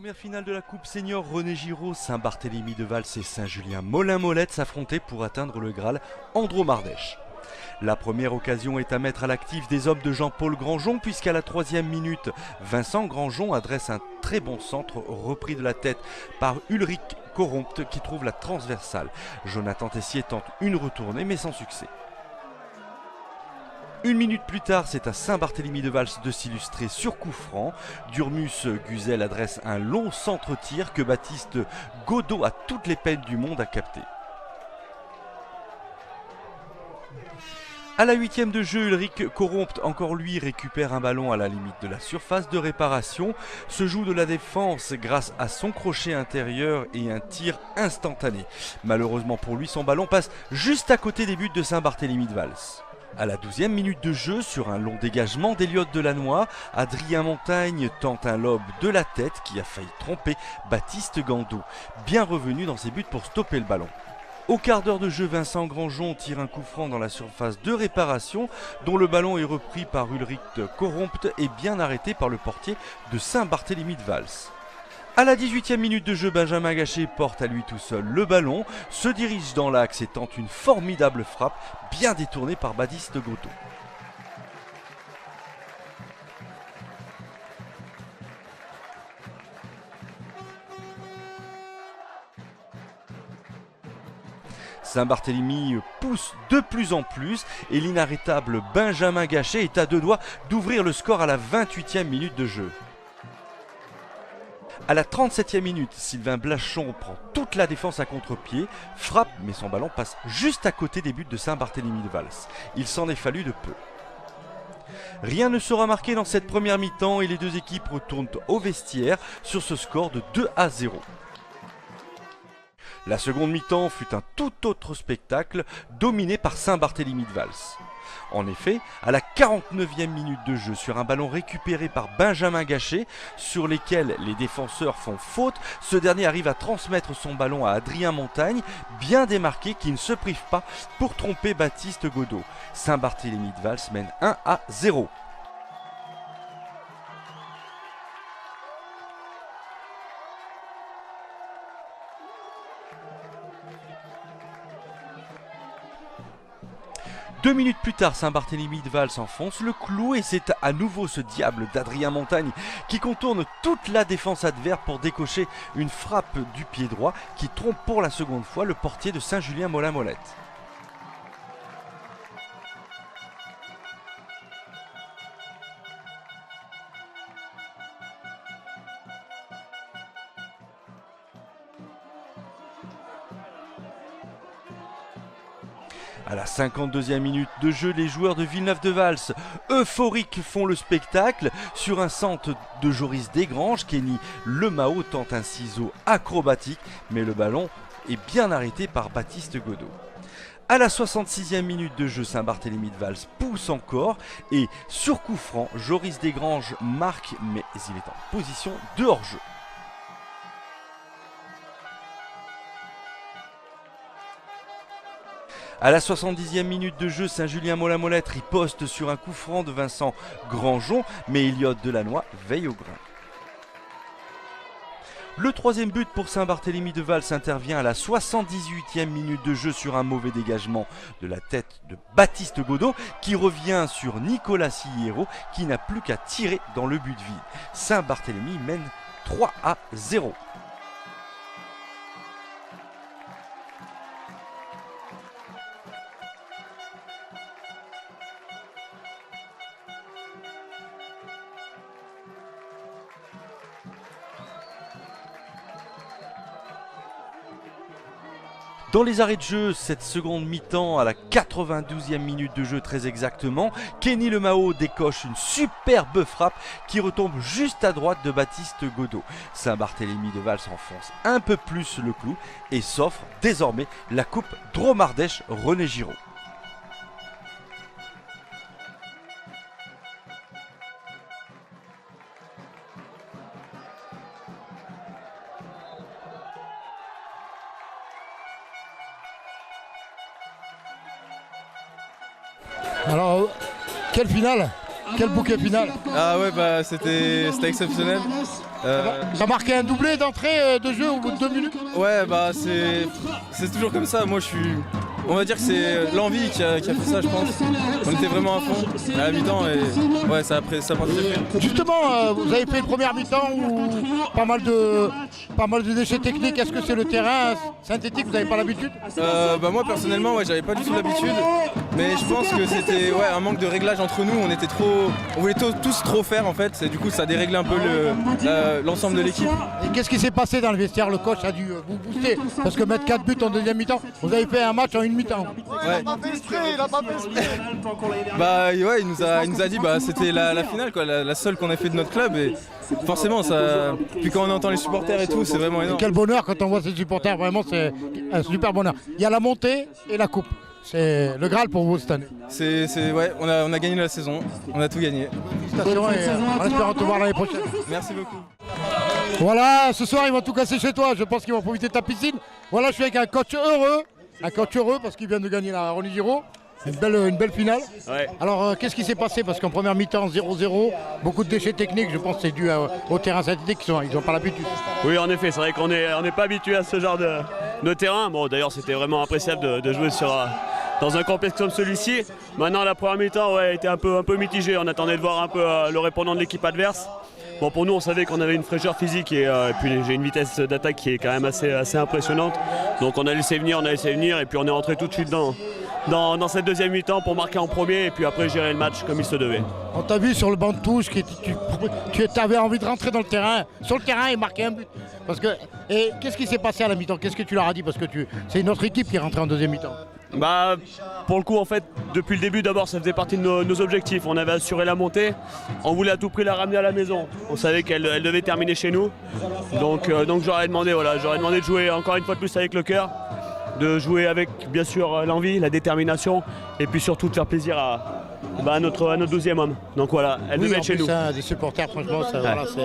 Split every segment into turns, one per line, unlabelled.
Première finale de la Coupe Senior, René Giraud, Saint-Barthélemy de Vals et Saint-Julien-Molin-Molette s'affrontaient pour atteindre le Graal Andromardèche. La première occasion est à mettre à l'actif des hommes de Jean-Paul Grandjean, puisqu'à la 3e minute, Vincent Grandjean adresse un très bon centre repris de la tête par Ulrich Corrompt qui trouve la transversale. Jonathan Tessier tente une retournée mais sans succès. Une minute plus tard, c'est à Saint-Barthélemy de Vals de s'illustrer sur coup franc. Durmus Guzel adresse un long centre-tir que Baptiste Godot a toutes les peines du monde à capter. À la 8e de jeu, Ulrich Corrompt, encore lui, récupère un ballon à la limite de la surface de réparation, se joue de la défense grâce à son crochet intérieur et un tir instantané. Malheureusement pour lui, son ballon passe juste à côté des buts de Saint-Barthélemy de Vals. À la 12e minute de jeu, sur un long dégagement d'Eliott Delannoy, Adrien Montagne tente un lob de la tête qui a failli tromper Baptiste Gandot, bien revenu dans ses buts pour stopper le ballon. Au quart d'heure de jeu, Vincent Grandjean tire un coup franc dans la surface de réparation, dont le ballon est repris par Ulrich Corrompt et bien arrêté par le portier de Saint-Barthélemy de Vals. À la 18e minute de jeu, Benjamin Gachet porte à lui tout seul le ballon, se dirige dans l'axe et tente une formidable frappe, bien détournée par Baptiste Godot. Saint-Barthélemy pousse de plus en plus et l'inarrêtable Benjamin Gachet est à deux doigts d'ouvrir le score à la 28e minute de jeu. À la 37e minute, Sylvain Blachon prend toute la défense à contre-pied, frappe mais son ballon passe juste à côté des buts de Saint-Barthélemy de Vals. Il s'en est fallu de peu. Rien ne sera marqué dans cette première mi-temps et les deux équipes retournent au vestiaire sur ce score de 2-0. La seconde mi-temps fut un tout autre spectacle, dominé par Saint-Barthélemy de Vals. En effet, à la 49e minute de jeu, sur un ballon récupéré par Benjamin Gachet, sur lesquels les défenseurs font faute, ce dernier arrive à transmettre son ballon à Adrien Montagne, bien démarqué, qui ne se prive pas pour tromper Baptiste Godot. Saint-Barthélemy de Vals mène 1-0. Deux minutes plus tard, Saint-Barthélemy de Vals enfonce le clou et c'est à nouveau ce diable d'Adrien Montagne qui contourne toute la défense adverse pour décocher une frappe du pied droit qui trompe pour la seconde fois le portier de Saint-Julien-Molin-Molette. À la 52e minute de jeu, les joueurs de Villeneuve de Vals, euphoriques, font le spectacle. Sur un centre de Joris Desgranges, Kenny Lemao tente un ciseau acrobatique, mais le ballon est bien arrêté par Baptiste Godot. À la 66e minute de jeu, Saint-Barthélemy de Vals pousse encore et sur coup franc, Joris Desgranges marque, mais il est en position de hors-jeu. À la 70e minute de jeu, Saint-Julien-Molin-Molette riposte sur un coup franc de Vincent Grandjean, mais Eliott Delannoy veille au grain. Le troisième but pour Saint-Barthélemy de Vals intervient à la 78e minute de jeu sur un mauvais dégagement de la tête de Baptiste Godot qui revient sur Nicolas Sillero qui n'a plus qu'à tirer dans le but vide. Saint-Barthélemy mène 3-0. Dans les arrêts de jeu, cette seconde mi-temps, à la 92e minute de jeu très exactement, Kenny Lemao décoche une superbe frappe qui retombe juste à droite de Baptiste Godot. Saint-Barthélemy de Vals enfonce un peu plus le clou et s'offre désormais la Coupe Dromardèche René Giraud.
Alors, quelle finale? Quel bouquet final?
Ah ouais, bah c'était exceptionnel.
T'as marqué un doublé d'entrée de jeu au bout de 2 minutes?
Ouais, bah c'est toujours comme ça. Moi, on va dire que c'est l'envie qui a fait ça, je pense. On était vraiment à fond à la mi-temps et ouais, ça a parti très.
Justement, vous avez fait une première mi-temps où pas mal de déchets techniques. Est-ce que c'est le terrain synthétique? Vous n'avez pas l'habitude?
Bah moi personnellement, ouais, j'avais pas du tout l'habitude, mais je pense que c'était un manque de réglage entre nous. On voulait tous trop faire en fait. Et du coup, ça a déréglé un peu l'ensemble de l'équipe.
Et qu'est-ce qui s'est passé dans le vestiaire? Le coach a dû vous booster parce que mettre 4 buts en deuxième mi-temps, vous avez fait un match en une mi-temps.
Ouais.
Il a pas fait exprès.
Bah ouais, il nous a dit c'était la finale quoi, la seule qu'on a fait de notre club et forcément ça. Puis quand on entend les supporters et tout, c'est vraiment énorme.
Quel bonheur quand on voit ces supporters, vraiment c'est un super bonheur. Il y a la montée et la coupe. C'est le Graal pour vous cette année.
Ouais, on a gagné la saison, on a tout gagné.
Félicitations et en espérant te voir l'année prochaine.
Merci beaucoup.
Voilà, ce soir ils vont tout casser chez toi, je pense qu'ils vont profiter de ta piscine. Voilà, je suis avec un coach heureux parce qu'il vient de gagner la René Giraud. Une belle finale.
Ouais.
Alors qu'est-ce qui s'est passé? Parce qu'en première mi-temps 0-0, beaucoup de déchets techniques, je pense que c'est dû au terrain synthétique, ils n'ont pas l'habitude.
Oui, en effet, c'est vrai qu'on n'est pas habitué à ce genre de terrain. Bon, d'ailleurs, c'était vraiment appréciable de jouer dans un complexe comme celui-ci. Maintenant, la première mi-temps était un peu mitigée. On attendait de voir un peu le répondant de l'équipe adverse. Bon, pour nous, on savait qu'on avait une fraîcheur physique et puis j'ai une vitesse d'attaque qui est quand même assez impressionnante. Donc on a laissé venir et puis on est rentré tout de suite dans cette deuxième mi-temps pour marquer en premier et puis après gérer le match comme il se devait.
On t'a vu sur le banc de touche, tu avais envie de rentrer sur le terrain et marquer un but. Et qu'est-ce qui s'est passé à la mi-temps? Qu'est-ce que tu leur as dit? Parce que c'est une autre équipe qui est rentrée en deuxième mi-temps.
Bah, pour le coup, en fait, depuis le début, d'abord, ça faisait partie de nos objectifs. On avait assuré la montée. On voulait à tout prix la ramener à la maison. On savait qu'elle devait terminer chez nous. Donc j'aurais demandé de jouer encore une fois de plus avec le cœur, de jouer avec, bien sûr, l'envie, la détermination, et puis surtout de faire plaisir à notre 12e homme. Donc voilà, elle devait être chez nous.
Des supporters, franchement,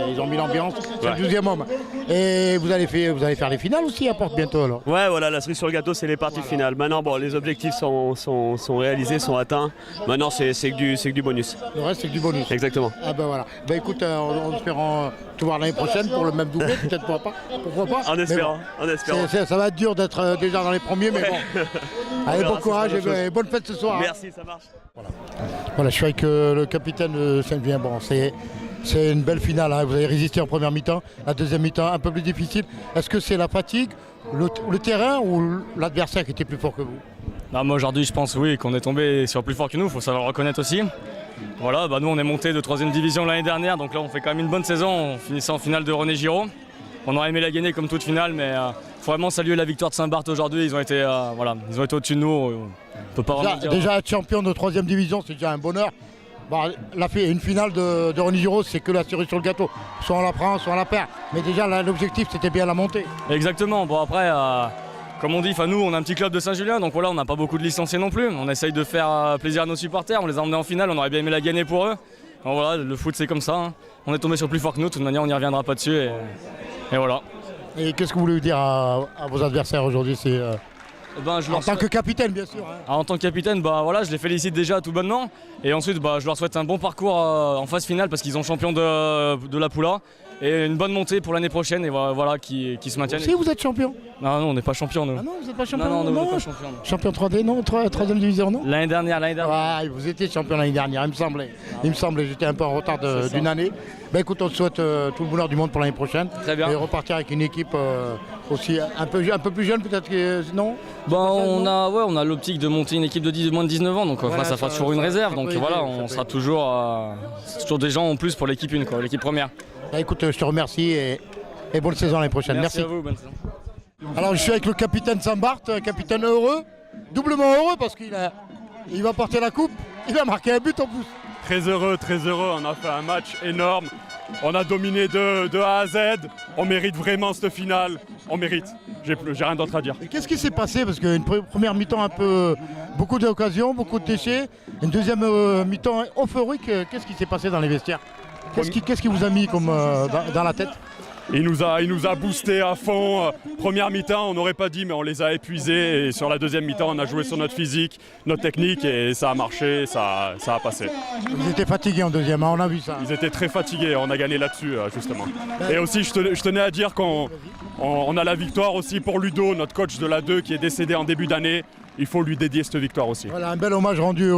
ils ont mis l'ambiance. C'est le 12e homme. Et vous allez faire les finales aussi à Porte bientôt alors?
Ouais, voilà, la cerise sur le gâteau, c'est les parties finales. Maintenant, bon, les objectifs sont réalisés, sont atteints. Maintenant, c'est que du bonus.
Le reste, c'est que du bonus.
Exactement.
Ah ben voilà. Ben écoute, en espérant te voir l'année prochaine pour le même doublé, peut-être pourquoi pas.
En espérant.
Ça va être dur d'être déjà dans les premiers, mais bon. Allez, bon courage et bonne fête ce soir.
Merci, ça marche.
Voilà, je suis avec le capitaine de Saint-Vien. Bon, c'est une belle finale, hein. Vous avez résisté en première mi-temps, la deuxième mi-temps un peu plus difficile. Est-ce que c'est la fatigue, le terrain ou l'adversaire qui était plus fort que vous?
Non, moi aujourd'hui je pense oui qu'on est tombé sur plus fort que nous, il faut savoir le reconnaître aussi. Voilà, nous on est monté de 3e division l'année dernière, donc là on fait quand même une bonne saison, on finissait en finale de René Giraud. On aurait aimé la gagner comme toute finale, mais faut vraiment saluer la victoire de Saint-Barth aujourd'hui, ils ont été au-dessus de nous. On peut pas vraiment dire.
Déjà être champion de 3e division, c'est déjà un bonheur. Bon, une finale de René Giraud, c'est que la cerise sur le gâteau. Soit on la prend, soit on la perd. Mais déjà l'objectif c'était bien la montée.
Exactement, bon après, comme on dit, nous on a un petit club de Saint-Julien, donc voilà, on n'a pas beaucoup de licenciés non plus. On essaye de faire plaisir à nos supporters, on les a emmenés en finale, on aurait bien aimé la gagner pour eux. Donc voilà, le foot c'est comme ça, hein. On est tombé sur plus fort que nous, de toute manière on n'y reviendra pas dessus et voilà.
Et qu'est-ce que vous voulez dire à vos adversaires aujourd'hui? En tant que capitaine, bien sûr. Hein.
En tant que capitaine, je les félicite déjà tout bonnement. Et ensuite, je leur souhaite un bon parcours en phase finale parce qu'ils sont champions de la Poula. Et une bonne montée pour l'année prochaine et voilà qui se maintiennent.
Si vous êtes champion?
Non, on n'est pas champion nous.
Ah non, vous n'êtes pas champion?
Non, on n'est pas champion.
Champion 3D, non? 3e division, non?
L'année dernière.
Ouais, vous étiez champion l'année dernière, il me semblait. J'étais un peu en retard d'une année. Ben écoute, on te souhaite tout le bonheur du monde pour l'année prochaine.
Très bien.
Et repartir avec une équipe aussi un peu plus jeune peut-être que non?
On a l'optique de monter une équipe de moins de 19 ans, donc voilà, ça fera toujours une réserve. Donc voilà, on sera toujours des gens en plus pour l'équipe 1, l'équipe première.
Bah, écoute, je te remercie et bonne saison l'année prochaine. Merci.
À vous, bonne saison.
Alors je suis avec le capitaine Saint-Barth, un capitaine heureux, doublement heureux parce qu'il va porter la coupe, il va marquer un but en plus.
Très heureux, on a fait un match énorme, on a dominé de A à Z, on mérite vraiment cette finale, on mérite, j'ai rien d'autre à dire.
Et qu'est-ce qui s'est passé? Parce qu'une première mi-temps beaucoup d'occasions, beaucoup de déchets, une deuxième mi-temps euphorique, qu'est-ce qui s'est passé dans les vestiaires? Qu'est-ce qui vous a mis comme dans la tête?
Il nous a boosté à fond. Première mi-temps, on n'aurait pas dit, mais on les a épuisés. Et sur la deuxième mi-temps, on a joué sur notre physique, notre technique, et ça a marché, ça a passé.
Ils étaient fatigués en deuxième, on a vu ça.
Ils étaient très fatigués, on a gagné là-dessus, justement. Et aussi, je tenais à dire qu'on a la victoire aussi pour Ludo, notre coach de la 2, qui est décédé en début d'année. Il faut lui dédier cette victoire aussi.
Voilà, un bel hommage rendu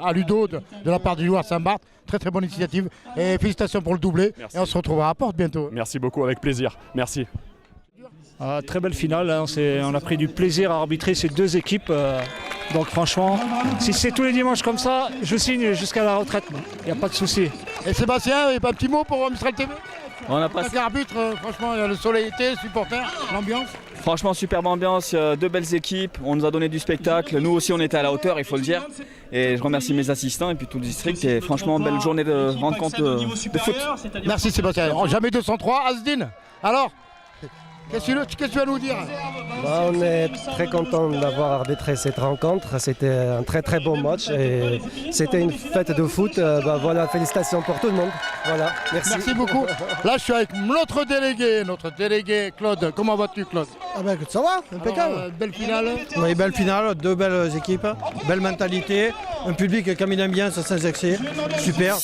à Ludo de la part du joueur Saint-Barth. Très très bonne initiative. Et félicitations pour le doublé.
Merci.
Et on se retrouvera à Porte bientôt.
Merci beaucoup, avec plaisir. Merci.
Très belle finale, hein. On a pris du plaisir à arbitrer ces deux équipes. Donc franchement, si c'est tous les dimanches comme ça, je signe jusqu'à la retraite. Il n'y a pas de souci.
Et Sébastien, il pas un petit mot pour Mistral TV?
On a
En tant qu'arbitre, franchement, le soleil était, supporters, l'ambiance.
Franchement, superbe ambiance, deux belles équipes, on nous a donné du spectacle, nous aussi on était à la hauteur, il faut le dire. Et je remercie mes assistants et puis tout le district, et franchement, belle journée de rencontre de foot.
Merci Sébastien. Jamais 203, Asdin. Alors, qu'est-ce que tu vas nous dire?
On est très content d'avoir arbitré cette rencontre. C'était un très très bon match et c'était une fête de foot. Voilà, félicitations pour tout le monde. Voilà, merci.
Merci beaucoup. Là, je suis avec notre délégué Claude. Comment vas-tu, Claude?
Ça va, impeccable.
Alors, belle finale.
Oui, belle finale, deux belles équipes, belle mentalité, un public comme il aime bien, ça s'exerce, super.